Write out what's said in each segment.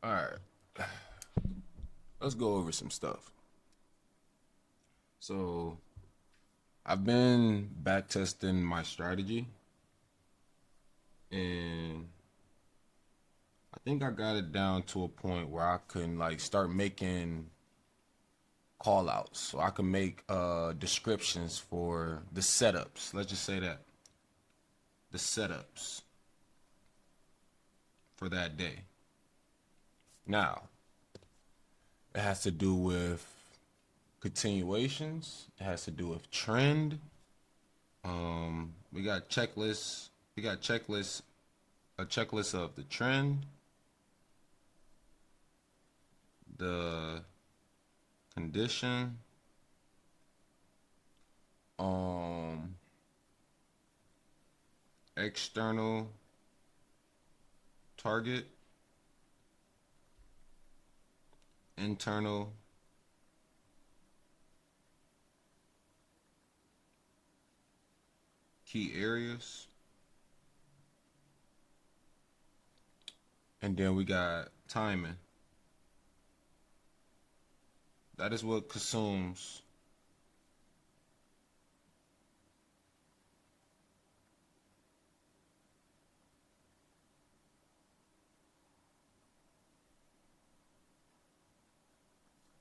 All right, let's go over some stuff. So I've been back testing my strategy, and I think I got it down to a point where I can like start making call outs. So I can make descriptions for the setups. Let's just say that the setups for that day. Now, it has to do with continuations. It has to do with trend. We got checklists. We got checklists. A checklist of the trend, the condition, um, external target, internal key areas, and then we got timing. That is what consumes.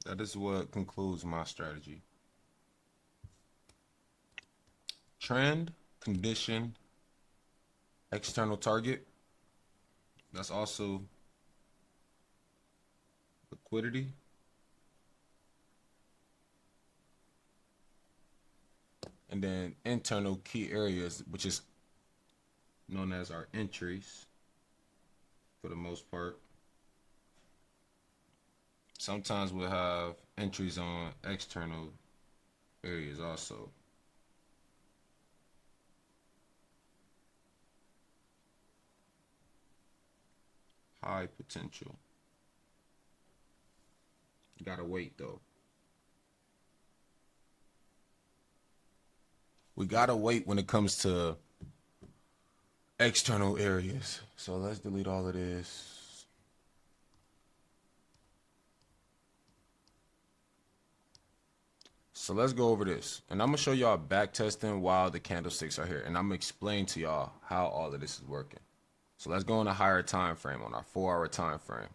That is what concludes my strategy. Trend, condition, external target. That's also liquidity. And then internal key areas, which is known as our entries for the most part. Sometimes we'll have entries on external areas also. High potential. You gotta wait though. We gotta wait when it comes to external areas. So let's delete all of this. So let's go over this. And I'm gonna show y'all back testing while the candlesticks are here. And I'm gonna explain to y'all how all of this is working. So let's go on a higher time frame, on our 4-hour time frame.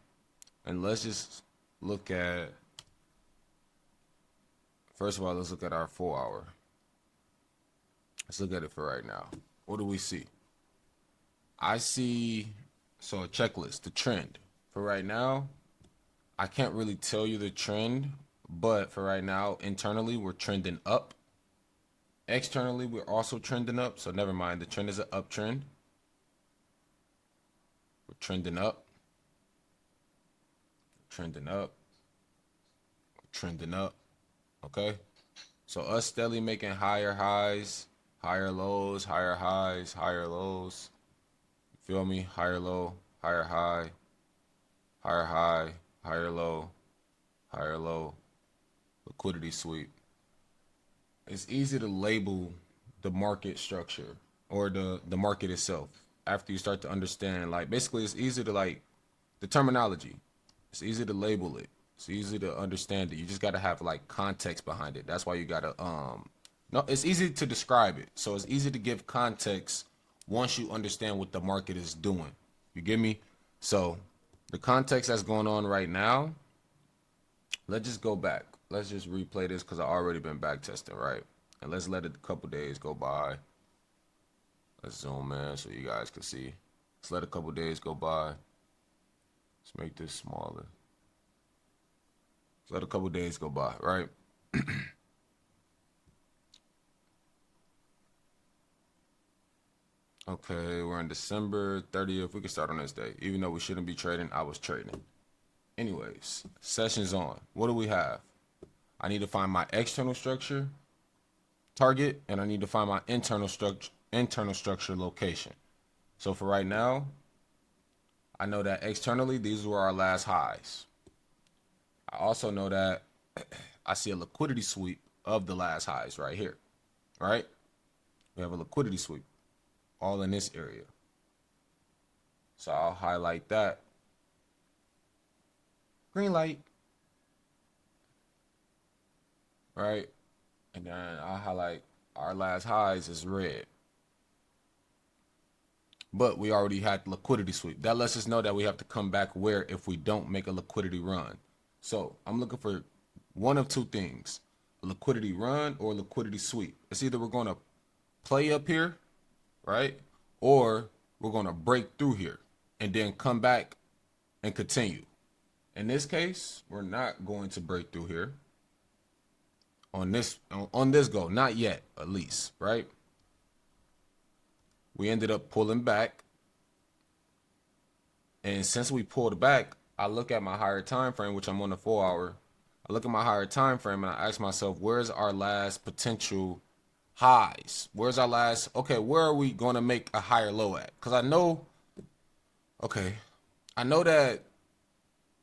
And let's just look at, first of all, let's look at our 4-hour. Let's look at it for right now. What do we see? I see, so a checklist, the trend. For right now, I can't really tell you the trend, but for right now, internally, we're trending up. Externally, we're also trending up, so never mind. The trend is an uptrend. We're trending up, trending up, trending up, okay? So us steadily making higher highs, higher lows, higher highs, higher lows. You feel me? Higher low, higher high, higher high, higher low, higher low. Liquidity sweep. It's easy to label the market structure or the market itself after you start to understand, like, basically it's easy to, like, the terminology, it's easy to label it, it's easy to understand it. You just got to have like context behind it. That's why you got to no, it's easy to describe it, so it's easy to give context once you understand what the market is doing. You get me? So the context that's going on right now, let's just go back. Let's just replay this because I already been back testing, right? And let's let it a couple days go by. Let's zoom in so you guys can see. Let's let a couple days go by. Let's make this smaller. Let's let a couple days go by, right? Okay, we're in December 30th. We can start on this day. Even though we shouldn't be trading, I was trading. Anyways, session's on. What do we have? I need to find my external structure target, and I need to find my internal structure location. So for right now, I know that externally these were our last highs. I also know that I see a liquidity sweep of the last highs right here, right? We have a liquidity sweep all in this area. So I'll highlight that. green light, right? And then I'll highlight our last highs is red. But we already had liquidity sweep. That lets us know that we have to come back where if we don't make a liquidity run. So I'm looking for one of two things, a liquidity run or a liquidity sweep. It's either we're going to play up here, right? Or we're going to break through here and then come back and continue. In this case, we're not going to break through here on this go, not yet, at least, right? We ended up pulling back. And since we pulled back, I look at my higher time frame, which I'm on the 4 hour. I look at my higher time frame and I ask myself, where's our last potential highs? Where's our last, okay, where are we going to make a higher low at? Because I know, okay, I know that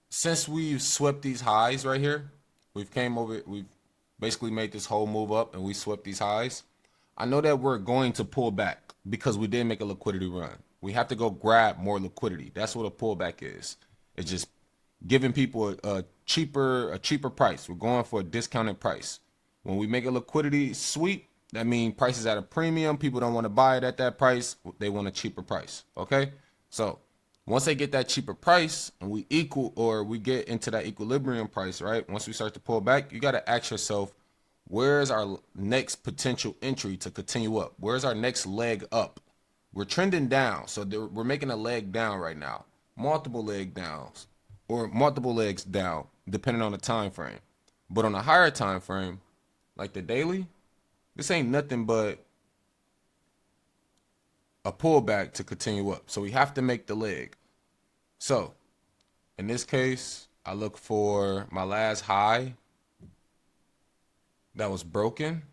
since we've swept these highs right here, we've basically made this whole move up and we swept these highs. I know that we're going to pull back because we did make a liquidity run. We have to go grab more liquidity. That's what a pullback is. It's just giving people a cheaper price. We're going for a discounted price. When we make a liquidity sweep, that means price is at a premium. People don't want to buy it at that price. They want a cheaper price. Okay? So once they get that cheaper price and we get into that equilibrium price, right? Once we start to pull back, you got to ask yourself, where's our next potential entry to continue up? Where's our next leg up? We're trending down, so we're making a leg down right now. Multiple leg downs or multiple legs down, depending on the time frame. But on a higher time frame, like the daily, this ain't nothing but a pullback to continue up. So we have to make the leg. So in this case, I look for my last high that was broken.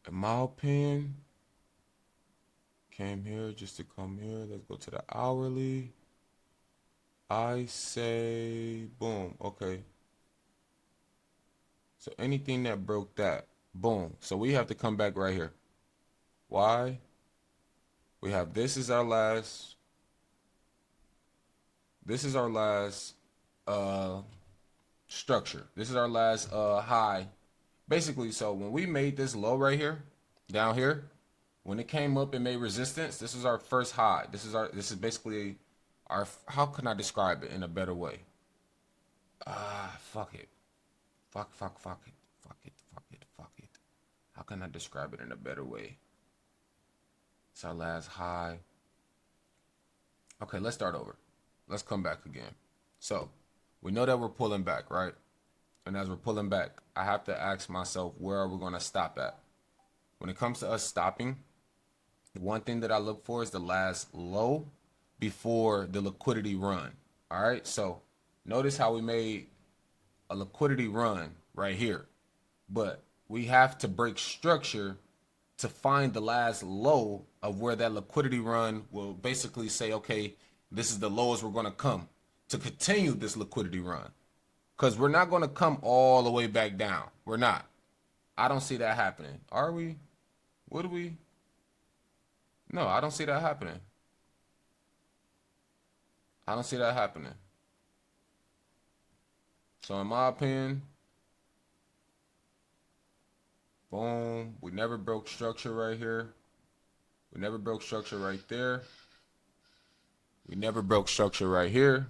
In my opinion, came here just to come here. Let's go to the hourly. I say, boom, okay. So anything that broke that, boom. So we have to come back right here. Why? We have this is our last structure. This is our last high. Basically, so when we made this low right here, down here, when it came up and made resistance, this is our first high. This is basically our, how can I describe it in a better way? Fuck it. Fuck it. How can I describe it in a better way? It's our last high. Okay, let's start over. Let's come back again. So we know that we're pulling back, right? And as we're pulling back, I have to ask myself, where are we going to stop at? When it comes to us stopping, the one thing that I look for is the last low before the liquidity run. All right, so notice how we made a liquidity run right here, but we have to break structure to find the last low of where that liquidity run will basically say, okay, this is the lowest we're going to come to continue this liquidity run. Because we're not going to come all the way back down. We're not. I don't see that happening. Are we? Would we? No, I don't see that happening. I don't see that happening. So in my opinion, boom, we never broke structure right here. We never broke structure right there. We never broke structure right here.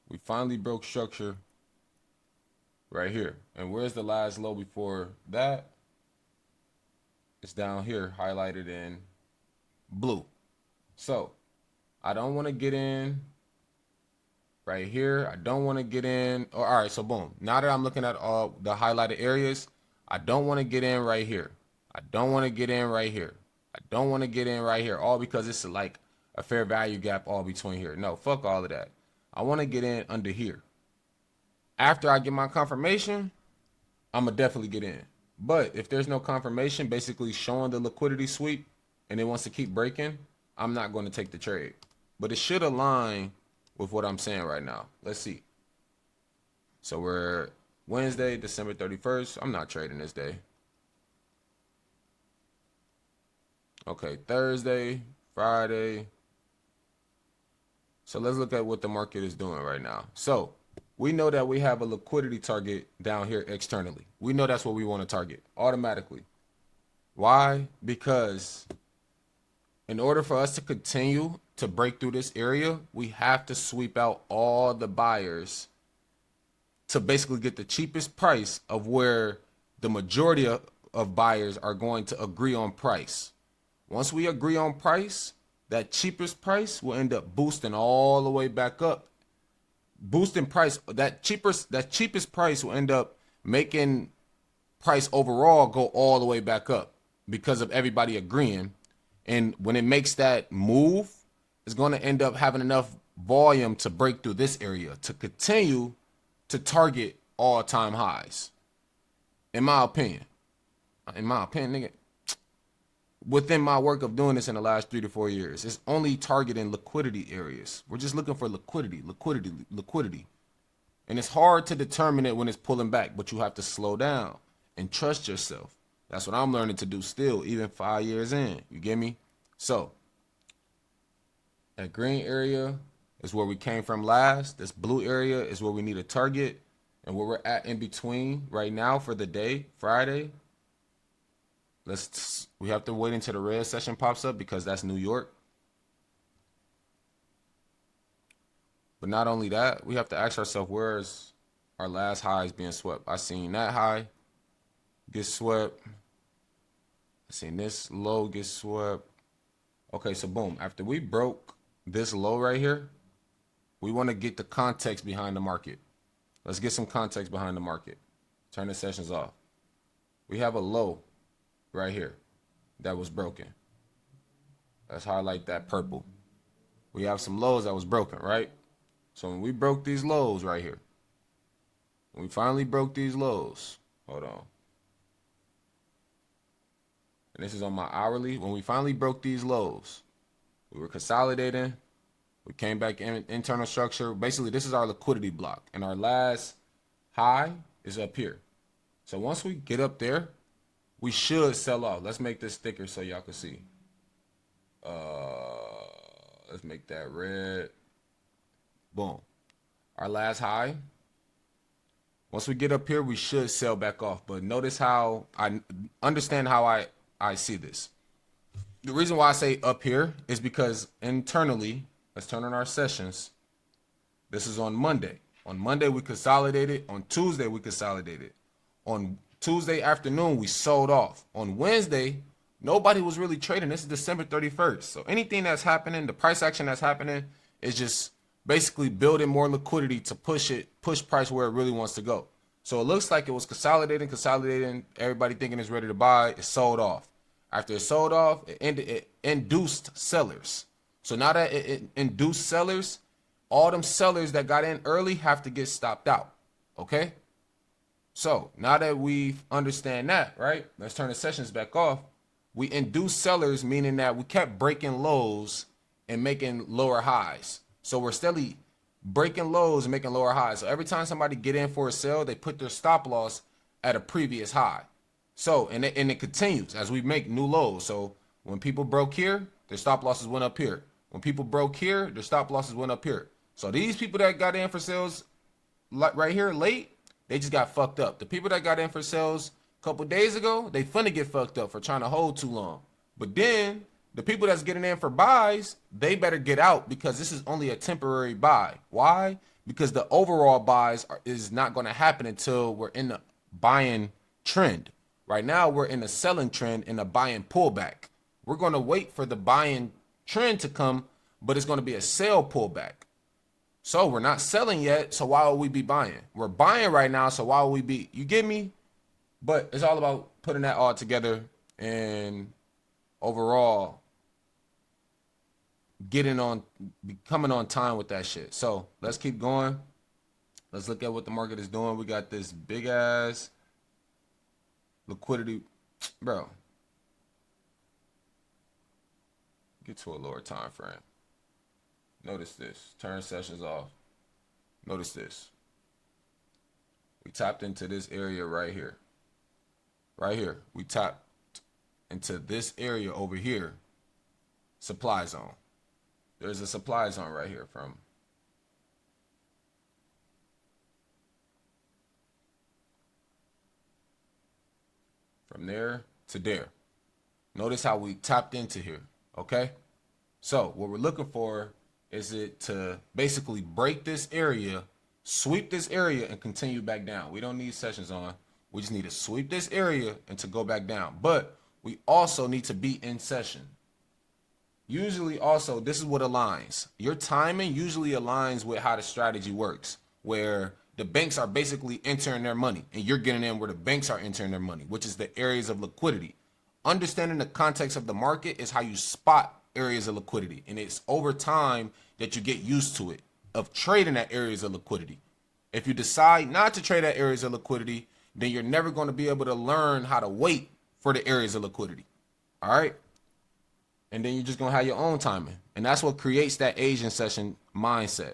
We finally broke structure right here. And where's the last low before that? It's down here, highlighted in blue. So I don't want to get in right here. I don't want to get in. Oh, all right, so boom. Now that I'm looking at all the highlighted areas, I don't want to get in right here. I don't want to get in right here. I don't want to get in right here. All because it's like a fair value gap all between here. No, fuck all of that. I want to get in under here. After I get my confirmation, I'm going to definitely get in. But if there's no confirmation, basically showing the liquidity sweep, and it wants to keep breaking, I'm not going to take the trade. But it should align with what I'm saying right now. Let's see. So we're Wednesday, December 31st. I'm not trading this day. Okay, Thursday, Friday. So let's look at what the market is doing right now. So we know that we have a liquidity target down here externally. We know that's what we want to target automatically. Why? Because in order for us to continue to break through this area, we have to sweep out all the buyers to basically get the cheapest price of where the majority of buyers are going to agree on price. Once we agree on price, that cheapest price will end up boosting all the way back up. Boosting price, that cheapest price will end up making price overall go all the way back up because of everybody agreeing. And when it makes that move, it's going to end up having enough volume to break through this area to continue to target all-time highs. In my opinion, nigga, within my work of doing this in the last 3 to 4 years, it's only targeting liquidity areas. We're just looking for liquidity. And it's hard to determine it when it's pulling back, but you have to slow down and trust yourself. That's what I'm learning to do still, even 5 years in. You get me? So, that green area is where we came from last. This blue area is where we need a target. And where we're at in between right now for the day, Friday. We have to wait until the red session pops up because that's New York. But not only that, we have to ask ourselves, where's our last highs being swept? I seen that high get swept. I seen this low get swept. Okay, so boom. After we broke this low right here, we want to get the context behind the market. Let's get some context behind the market. Turn the sessions off. We have a low right here that was broken. Let's highlight that purple. We have some lows that was broken, right? So when we broke these lows right here, when we finally broke these lows, hold on. And this is on my hourly. When we finally broke these lows, we were consolidating. We came back in internal structure. Basically, this is our liquidity block. And our last high is up here. So once we get up there, we should sell off. Let's make this thicker so y'all can see. Let's make that red. Boom. Our last high. Once we get up here, we should sell back off. But notice how I understand how I see this. The reason why I say up here is because internally, let's turn on our sessions. This is on Monday. On Monday, we consolidated. On Tuesday, we consolidated. On Tuesday afternoon, we sold off. On Wednesday, nobody was really trading. This is December 31st. So anything that's happening, the price action that's happening is just basically building more liquidity to push price where it really wants to go. So it looks like it was consolidating, everybody thinking it's ready to buy. It sold off. After it sold off, it induced sellers. So now that it induced sellers, all them sellers that got in early have to get stopped out. Okay? So now that we understand that, right? Let's turn the sessions back off. We induced sellers, meaning that we kept breaking lows and making lower highs. So we're steadily breaking lows and making lower highs. So every time somebody get in for a sell, they put their stop loss at a previous high. So, and it continues as we make new lows. So when people broke here, their stop losses went up here. When people broke here, their stop losses went up here. So these people that got in for sales right here late, they just got fucked up. The people that got in for sales a couple days ago, they finna get fucked up for trying to hold too long. But then the people that's getting in for buys, they better get out because this is only a temporary buy. Why? Because the overall buys is not going to happen until we're in the buying trend. Right now, we're in a selling trend in a buying pullback. We're going to wait for the buying trend to come, but it's going to be a sell pullback. So we're not selling yet, so why would we be buying? We're buying right now, so why would we be? You get me? But it's all about putting that all together and overall becoming on time with that shit. So let's keep going. Let's look at what the market is doing. We got this big ass liquidity, bro. Get to a lower time frame. Notice this. Turn sessions off. Notice this. We tapped into this area right here. Right here. We tapped into this area over here. Supply zone. There's a supply zone right here from there to there. Notice how we tapped into here, okay? So what we're looking for is it to basically break this area, sweep this area, and continue back down. We don't need sessions on. We just need to sweep this area and to go back down. But we also need to be in session. Usually also, this is what aligns. Your timing usually aligns with how the strategy works, where the banks are basically entering their money and you're getting in where the banks are entering their money, which is the areas of liquidity. Understanding the context of the market is how you spot areas of liquidity. And it's over time that you get used to it, of trading at areas of liquidity. If you decide not to trade at areas of liquidity, then you're never going to be able to learn how to wait for the areas of liquidity. All right. And then you're just going to have your own timing. And that's what creates that Asian session mindset.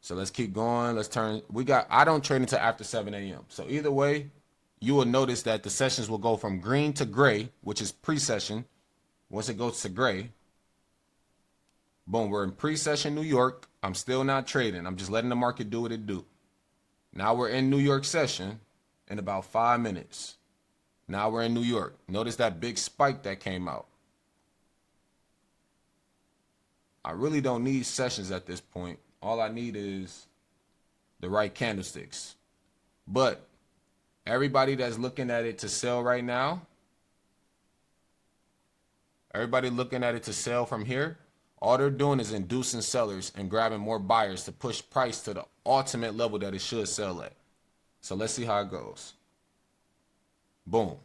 So let's keep going. Let's turn. I don't trade until after 7 a.m. So either way, you will notice that the sessions will go from green to gray, which is pre-session. Once it goes to gray, boom, we're in pre-session New York. I'm still not trading. I'm just letting the market do what it do. Now we're in New York session in about 5 minutes. Now we're in New York. Notice that big spike that came out. I really don't need sessions at this point. All I need is the right candlesticks. But everybody that's looking at it to sell right now, everybody looking at it to sell from here, all they're doing is inducing sellers and grabbing more buyers to push price to the ultimate level that it should sell at. So let's see how it goes. Boom.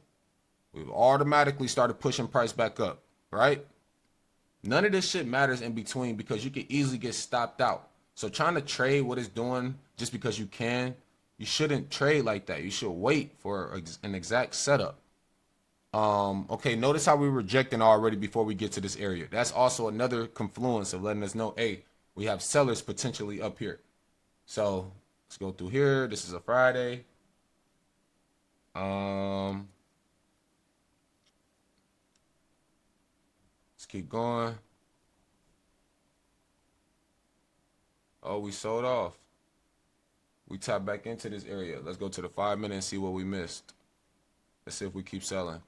We've automatically started pushing price back up, right? None of this shit matters in between because you can easily get stopped out. So trying to trade what it's doing just because you can, you shouldn't trade like that. You should wait for an exact setup. Okay, notice how we're rejecting already before we get to this area. That's also another confluence of letting us know, hey, we have sellers potentially up here. So let's go through here. This is a Friday. Let's keep going. Oh, we sold off. We tap back into this area. Let's go to the 5 minute and see what we missed. Let's see if we keep selling.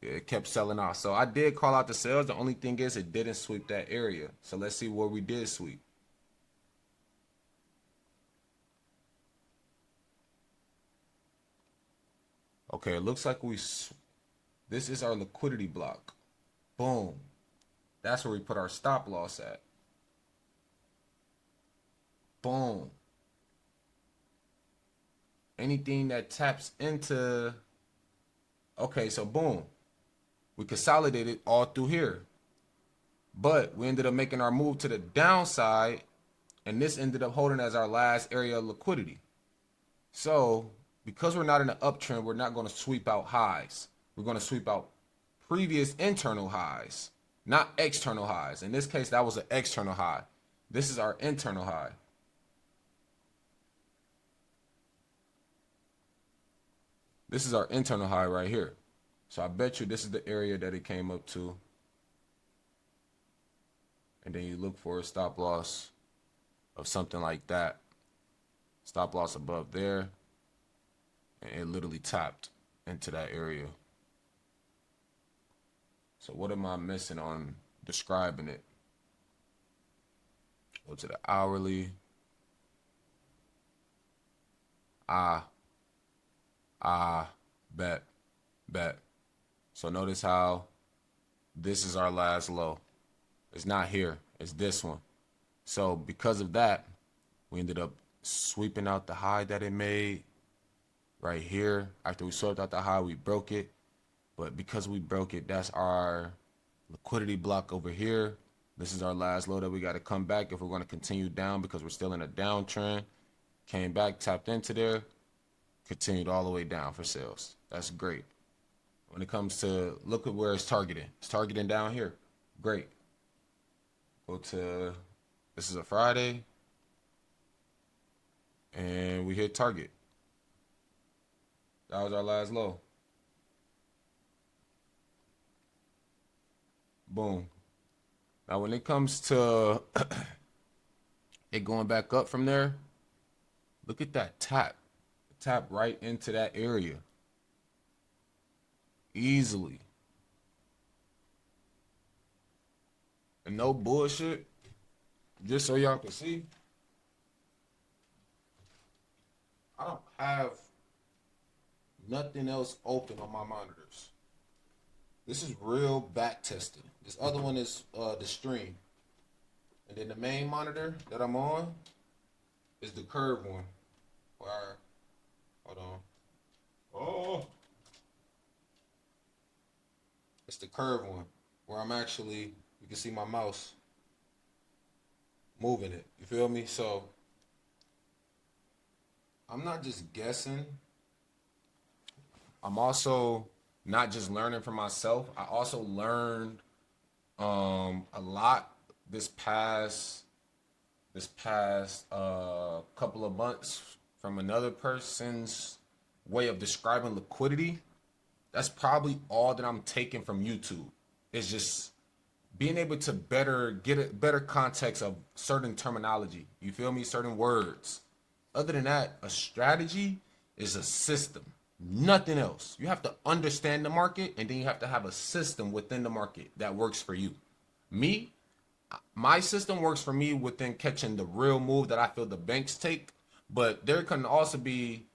Yeah, it kept selling off. So I did call out the sales. The only thing is it didn't sweep that area. So let's see where we did sweep. Okay, it looks like this is our liquidity block. Boom. That's where we put our stop loss at. Boom. Anything that taps into, okay, so boom. We consolidated all through here. But we ended up making our move to the downside, and this ended up holding as our last area of liquidity. So because we're not in an uptrend, we're not going to sweep out highs. We're going to sweep out previous internal highs, not external highs. In this case, that was an external high. This is our internal high. This is our internal high right here. So I bet you this is the area that it came up to. And then you look for a stop loss of something like that. Stop loss above there. And it literally tapped into that area. So what am I missing on describing it? Go to the hourly. Bet. So notice how this is our last low. It's not here. It's this one. So because of that, we ended up sweeping out the high that it made right here. After we swept out the high, we broke it. But because we broke it, that's our liquidity block over here. This is our last low that we got to come back if we're going to continue down because we're still in a downtrend. Came back, tapped into there, continued all the way down for sales. That's great. When it comes to, look at where it's targeting. It's targeting down here. Great. Go to, this is a Friday. and we hit target. That was our last low. Boom. Now, when it comes to it going back up from there, look at that tap. Tap right into that area. Easily. And no bullshit. Just so y'all can see, I don't have nothing else open on my monitors. This is real back testing. This other one is the stream. And then the main monitor that I'm on is the curve one. Where, hold on. Oh. It's the curve one where I'm actually, you can see my mouse moving it. You feel me? So I'm not just guessing. I'm also not just learning for myself. I also learned a lot this past couple of months from another person's way of describing liquidity. That's probably all that I'm taking from YouTube. It's just being able to get a better context of certain terminology. You feel me? Certain words. Other than that, a strategy is a system. Nothing else. You have to understand the market, and then you have to have a system within the market that works for you. Me, my system works for me within catching the real move that I feel the banks take, but there can also be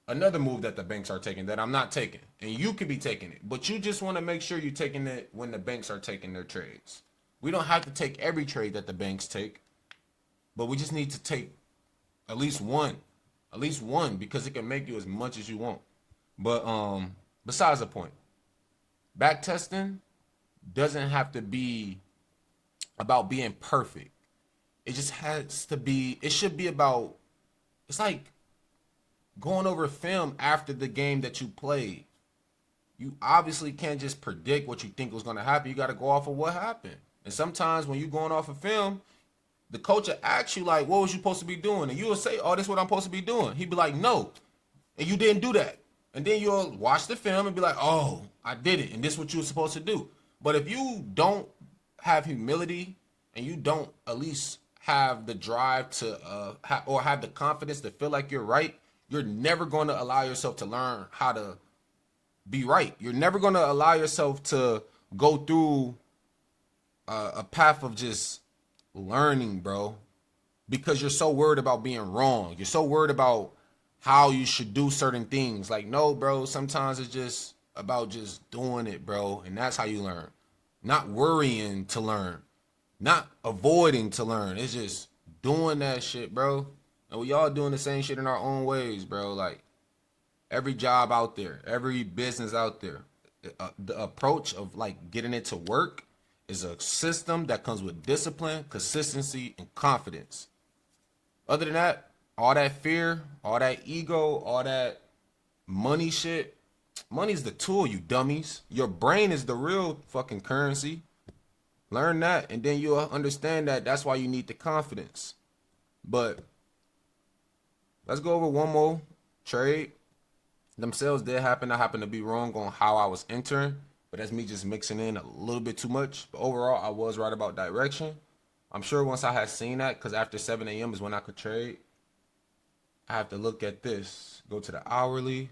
another move that the banks are taking that I'm not taking, and you could be taking it, but you just want to make sure you're taking it when the banks are taking their trades. We don't have to take every trade that the banks take, but we just need to take at least one, because it can make you as much as you want. But besides the point, back testing doesn't have to be about being perfect. It just has to be. It should be about. It's like going over film after the game that you played. You obviously can't just predict what you think was going to happen. You got to go off of what happened. And sometimes when you're going off of film, the coach will ask you like, "What was you supposed to be doing?" And you will say, "Oh, this is what I'm supposed to be doing." He'd be like, "No," and you didn't do that. And then you'll watch the film and be like, "Oh, I did it, and this is what you were supposed to do." But if you don't have humility and you don't at least have the drive to or have the confidence to feel like you're right, you're never going to allow yourself to learn how to be right. You're never going to allow yourself to go through a path of just learning, bro, because you're so worried about being wrong. You're so worried about how you should do certain things. Like, no, bro, sometimes it's just about just doing it, bro. And that's how you learn. Not worrying to learn. Not avoiding to learn. It's just doing that shit, bro. And we all doing the same shit in our own ways, bro. Like, every job out there, every business out there, the approach of like getting it to work is a system that comes with discipline, consistency, and confidence. Other than that, all that fear, all that ego, all that money shit, money's the tool, you dummies. Your brain is the real fucking currency. Learn that, and then you'll understand that that's why you need the confidence. But let's go over one more trade. Them sales did happen. I happen to be wrong on how I was entering, but that's me just mixing in a little bit too much. But overall, I was right about direction. I'm sure once I had seen that, because after 7 a.m. is when I could trade, I have to look at this. Go to the hourly.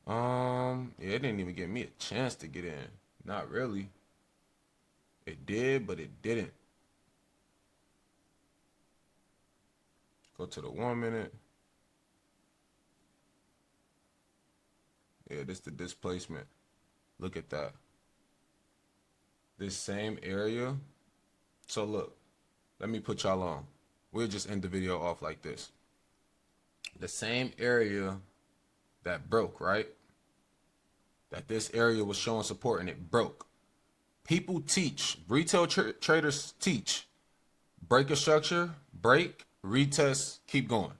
Yeah, it didn't even give me a chance to get in. Not really. It did, but it didn't. Go to the 1 minute. Yeah, this is the displacement. Look at that. This same area. So look, let me put y'all on. We'll just end the video off like this. The same area that broke, right? That this area was showing support and it broke. People teach, retail traders teach, break a structure, break, retest, keep going.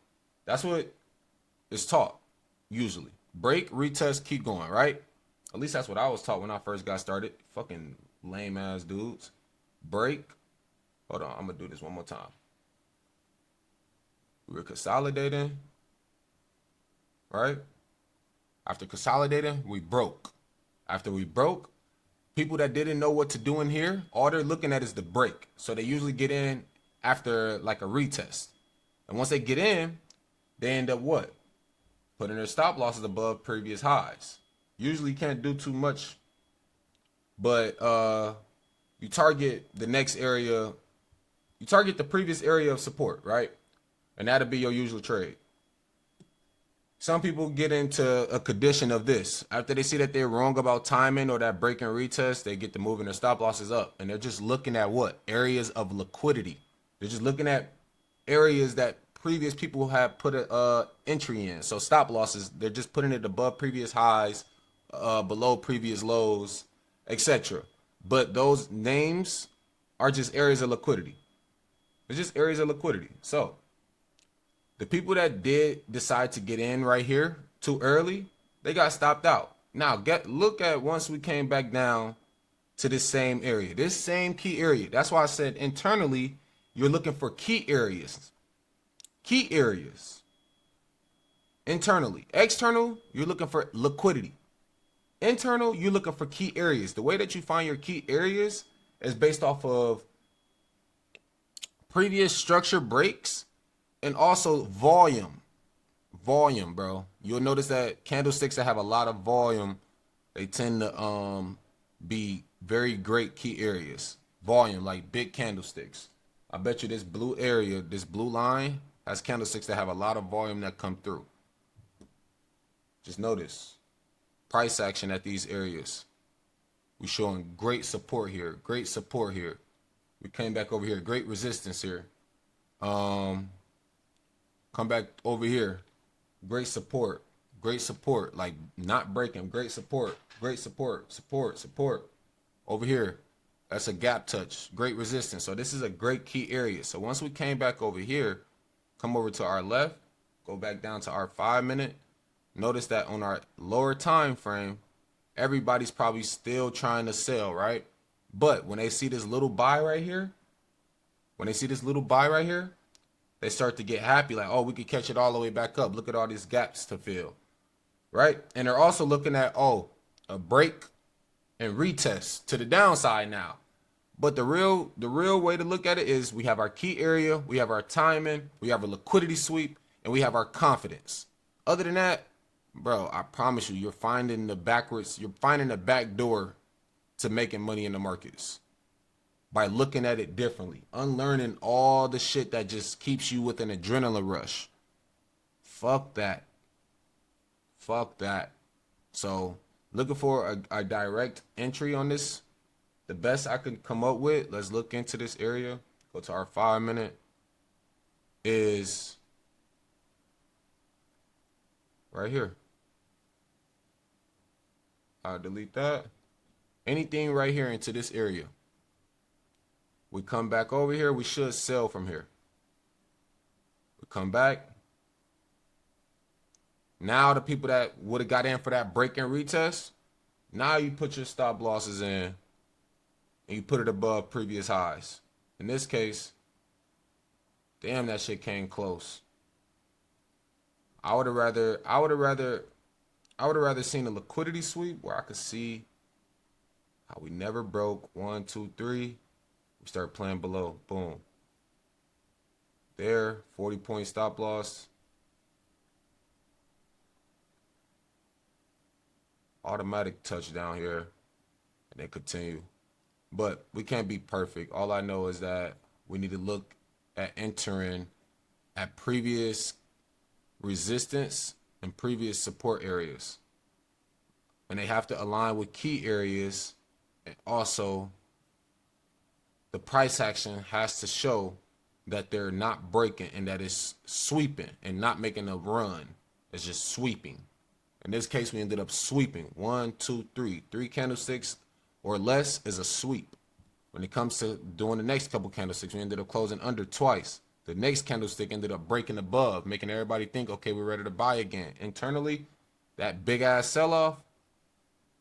That's what is taught, usually. Break, retest, keep going, right? At least that's what I was taught when I first got started. Fucking lame ass dudes. Break. Hold on, I'm gonna do this one more time. We were consolidating, right? After consolidating, we broke. After we broke, people that didn't know what to do in here, all they're looking at is the break. So they usually get in after like a retest. And once they get in, they end up what? Putting their stop losses above previous highs. Usually can't do too much, but you target the next area, you target the previous area of support, right? And that'll be your usual trade. Some people get into a condition of this. After they see that they're wrong about timing or that break and retest, they get to moving their stop losses up. And they're just looking at what? Areas of liquidity. They're just looking at areas that previous people have put a entry in. So stop losses, they're just putting it above previous highs, below previous lows, etc. But those names are just areas of liquidity. It's just areas of liquidity. So the people that did decide to get in right here too early, they got stopped out. Now look at once we came back down to this same area, this same key area. That's why I said internally, you're looking for key areas. Key areas. Internally. External, you're looking for liquidity. Internal, you're looking for key areas. The way that you find your key areas is based off of previous structure breaks and also volume. Volume, bro. You'll notice that candlesticks that have a lot of volume, they tend to be very great key areas. Volume, like big candlesticks. I bet you this blue area, this blue line, has candlesticks that have a lot of volume that come through. Just notice price action at these areas. We're showing great support here. Great support here. We came back over here. Great resistance here. Come back over here. Great support. Great support. Like not breaking. Great support. Great support. Support. Support. Over here. That's a gap touch. Great resistance. So this is a great key area. So once we came back over here, come over to our left, go back down to our 5 minute. Notice that on our lower time frame, everybody's probably still trying to sell, right? But when they see this little buy right here, they start to get happy, like, oh, we could catch it all the way back up. Look at all these gaps to fill, right? And they're also looking at, oh, a break and retest to the downside now. But the real way to look at it is we have our key area, we have our timing, we have a liquidity sweep, and we have our confidence. Other than that, bro, I promise you, you're finding the back door to making money in the markets by looking at it differently, unlearning all the shit that just keeps you with an adrenaline rush. Fuck that. Fuck that. So looking for a direct entry on this. The best I could come up with, let's look into this area, go to our 5 minute, is right here. I'll delete that. Anything right here into this area. We come back over here, we should sell from here. We come back. Now the people that would have got in for that break and retest, now you put your stop losses in and you put it above previous highs. In this case, damn, that shit came close. I would have rather seen a liquidity sweep where I could see how we never broke 1, 2, 3. We start playing below. Boom. There, 40-point stop loss. Automatic touchdown here. And then continue. But we can't be perfect. All I know is that we need to look at entering at previous resistance and previous support areas. And they have to align with key areas. And also, the price action has to show that they're not breaking and that it's sweeping and not making a run. It's just sweeping. In this case, we ended up sweeping. 1, 2, 3. 3 candlesticks or less is a sweep. When it comes to doing the next couple candlesticks, we ended up closing under twice. The next candlestick ended up breaking above, making everybody think, okay, we're ready to buy again. Internally, that big ass sell-off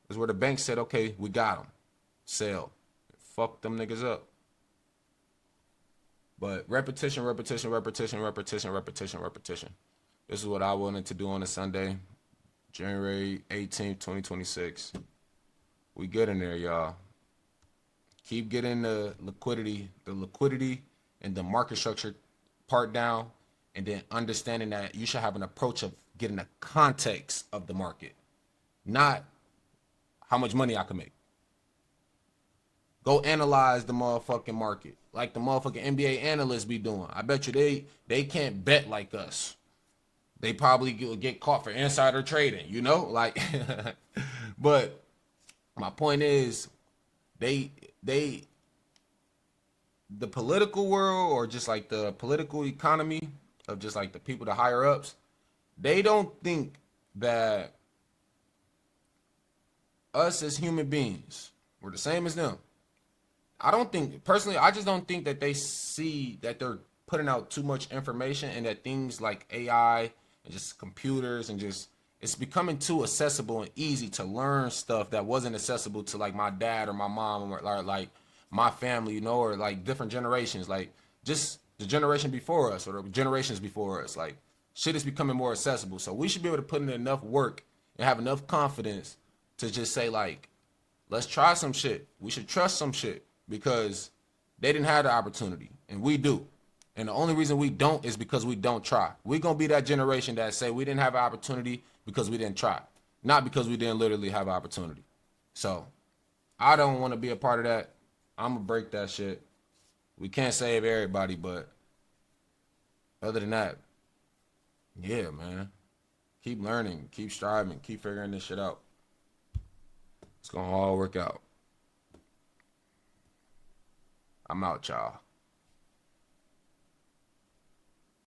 is where the bank said, okay, we got them. Sell. Fuck them niggas up. But repetition, repetition, repetition, repetition, repetition, repetition. This is what I wanted to do on a Sunday, January 18th, 2026. We good in there, y'all. Keep getting the liquidity and the market structure part down, and then understanding that you should have an approach of getting the context of the market, not how much money I can make. Go analyze the motherfucking market like the motherfucking NBA analysts be doing. I bet you they can't bet like us. They probably get caught for insider trading, you know? Like but my point is they they the political world, or just like the political economy of just like the people, the higher ups, they don't think that us as human beings, we're the same as them. I don't think personally, I just don't think that they see that they're putting out too much information, and that things like AI and just computers and just it's becoming too accessible and easy to learn stuff that wasn't accessible to like my dad or my mom or like my family, you know, or like different generations, like just the generation before us or the generations before us. Like shit is becoming more accessible. So we should be able to put in enough work and have enough confidence to just say like, let's try some shit. We should trust some shit because they didn't have the opportunity and we do. And the only reason we don't is because we don't try. We're going to be that generation that say we didn't have an opportunity because we didn't try, not because we didn't literally have an opportunity. So I don't want to be a part of that. I'm going to break that shit. We can't save everybody, but other than that, yeah, man. Keep learning, keep striving, keep figuring this shit out. It's going to all work out. I'm out, y'all.